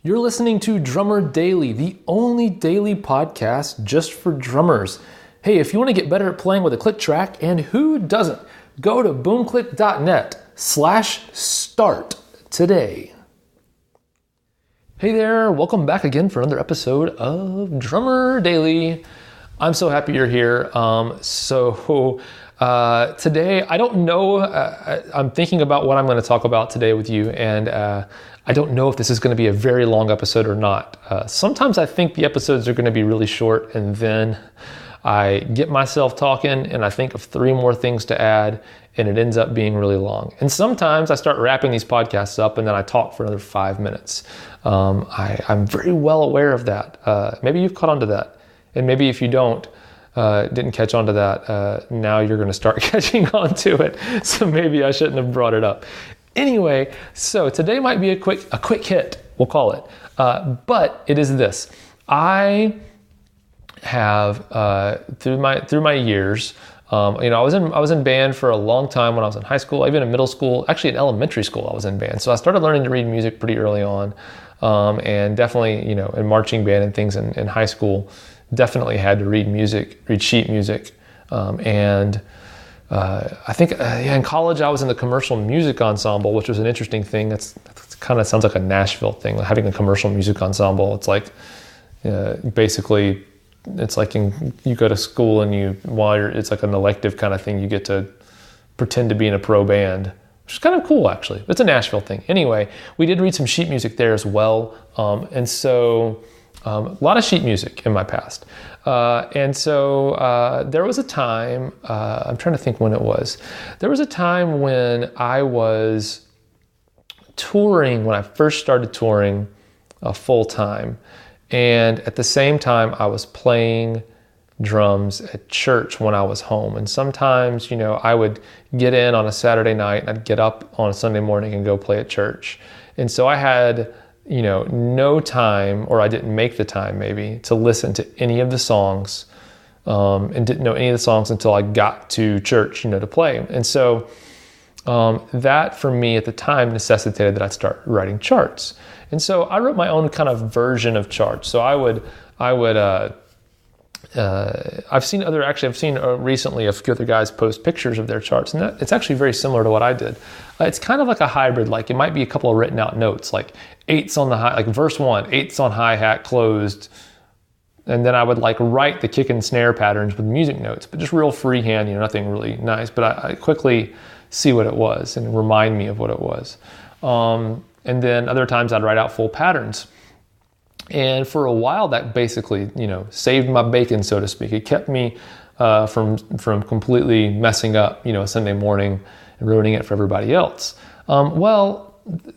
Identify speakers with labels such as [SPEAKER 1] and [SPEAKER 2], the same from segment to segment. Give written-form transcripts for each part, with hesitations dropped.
[SPEAKER 1] You're listening to Drummer Daily, the only daily podcast just for drummers. Hey, if you want to get better at playing with a click track, and who doesn't, go to boomclick.net/start today. Hey there, welcome back again for another episode of Drummer Daily. I'm so happy you're here. Today, I don't know, I'm thinking about what I'm going to talk about today with you, and I don't know if this is going to be a very long episode or not. Sometimes I think the episodes are going to be really short, and then I get myself talking and I think of 3 more things to add, and it ends up being really long. And sometimes I start wrapping these podcasts up and then I talk for another 5 minutes. I'm very well aware of that. Maybe you've caught on to that. And maybe if you didn't catch on to that, now you're going to start catching on to it. So maybe I shouldn't have brought it up. Anyway, so today might be a quick hit, we'll call it. But it is this. I have through my years, I was in band for a long time when I was in high school, even in middle school, actually in elementary school I was in band. So I started learning to read music pretty early on, and definitely, in marching band and things in high school, definitely had to read sheet music, I think in college I was in the commercial music ensemble, which was an interesting thing. That's kind of sounds like a Nashville thing, like having a commercial music ensemble. It's like basically it's like you go to school and it's like an elective kind of thing. You get to pretend to be in a pro band, which is kind of cool actually. It's a Nashville thing. Anyway, we did read some sheet music there as well, and so a lot of sheet music in my past. And so there was a time, I'm trying to think when it was. There was a time when I was touring, when I first started touring full time. And at the same time, I was playing drums at church when I was home. And sometimes, I would get in on a Saturday night and I'd get up on a Sunday morning and go play at church. And so I had no time, or I didn't make the time maybe, to listen to any of the songs, and didn't know any of the songs until I got to church, to play. And so that for me at the time necessitated that I'd start writing charts. And so I wrote my own kind of version of charts. So I've seen recently a few other guys post pictures of their charts, and it's actually very similar to what I did. It's kind of like a hybrid, like it might be a couple of written out notes, like 8s on the high, like verse 1, 8s on hi-hat closed, and then I would write the kick and snare patterns with music notes, but just real freehand, nothing really nice, but I quickly see what it was and remind me of what it was. And then other times I'd write out full patterns. And for a while, that basically, saved my bacon, so to speak. It kept me from completely messing up, a Sunday morning and ruining it for everybody else.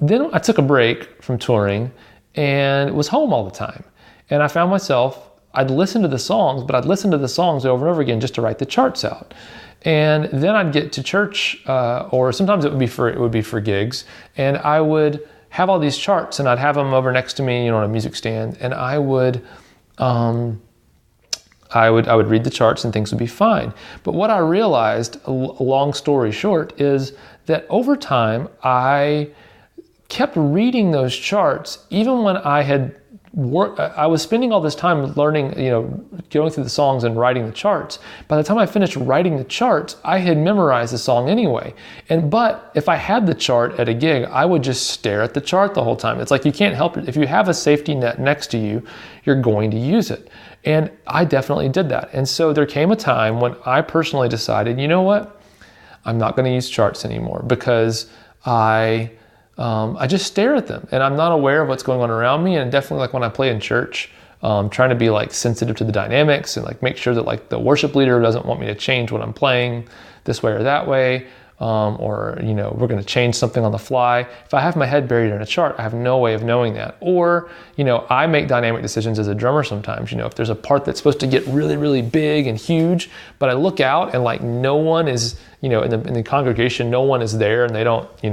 [SPEAKER 1] Then I took a break from touring and was home all the time. And I found myself, I'd listen to the songs, but I'd listen to the songs over and over again just to write the charts out. And then I'd get to church, or sometimes it would be for gigs, and I would have all these charts, and I'd have them over next to me, on a music stand, and I would read the charts and things would be fine. But what I realized, a long story short, is that over time I kept reading those charts, even when I was spending all this time learning, going through the songs and writing the charts. By the time I finished writing the charts, I had memorized the song anyway. But if I had the chart at a gig, I would just stare at the chart the whole time. It's like you can't help it. If you have a safety net next to you, you're going to use it. And I definitely did that. And so there came a time when I personally decided, you know what? I'm not going to use charts anymore, because I just stare at them and I'm not aware of what's going on around me. And definitely when I play in church, trying to be sensitive to the dynamics and make sure that the worship leader doesn't want me to change what I'm playing this way or that way. Or we're going to change something on the fly. If I have my head buried in a chart, I have no way of knowing that. Or, I make dynamic decisions as a drummer sometimes. If there's a part that's supposed to get really, really big and huge, but I look out and no one is, in the congregation, no one is there, and they don't, I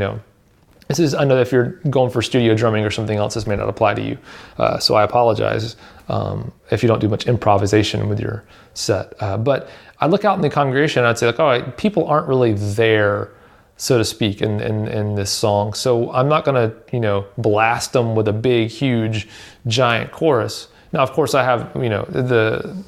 [SPEAKER 1] know that if you're going for studio drumming or something else, this may not apply to you. So I apologize if you don't do much improvisation with your set. But I look out in the congregation and I'd say people aren't really there so to speak, in this song. So I'm not going to, blast them with a big, huge, giant chorus. Now, of course, I have, the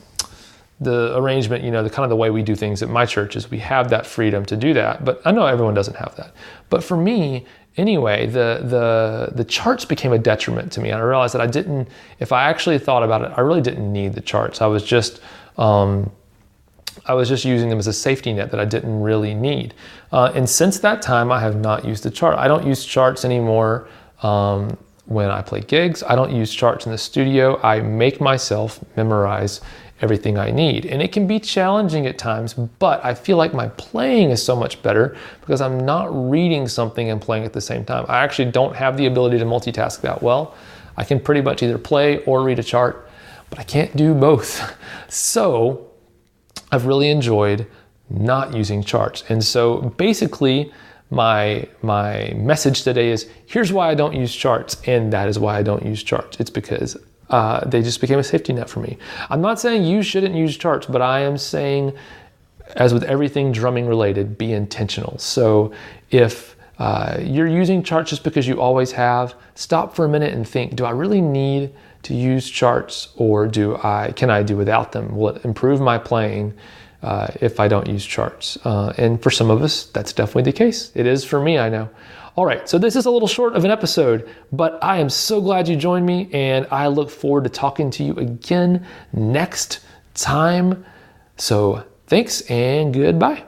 [SPEAKER 1] arrangement, the kind of the way we do things at my church is we have that freedom to do that. But I know everyone doesn't have that. But for me, anyway, the charts became a detriment to me. And I realized that if I actually thought about it, I really didn't need the charts. I was just using them as a safety net that I didn't really need. And since that time, I have not used a chart. I don't use charts anymore when I play gigs. I don't use charts in the studio. I make myself memorize everything I need. And it can be challenging at times, but I feel like my playing is so much better because I'm not reading something and playing at the same time. I actually don't have the ability to multitask that well. I can pretty much either play or read a chart, but I can't do both. So I've really enjoyed not using charts. And so basically my message today is, here's why I don't use charts. And that is why I don't use charts. It's because they just became a safety net for me. I'm not saying you shouldn't use charts, but I am saying, as with everything drumming related, be intentional. So if you're using charts just because you always have, stop for a minute and think, do I really need to use charts, or can I do without them? Will it improve my playing if I don't use charts? And for some of us, that's definitely the case. It is for me, I know. All right, so this is a little short of an episode, but I am so glad you joined me, and I look forward to talking to you again next time. So thanks and goodbye.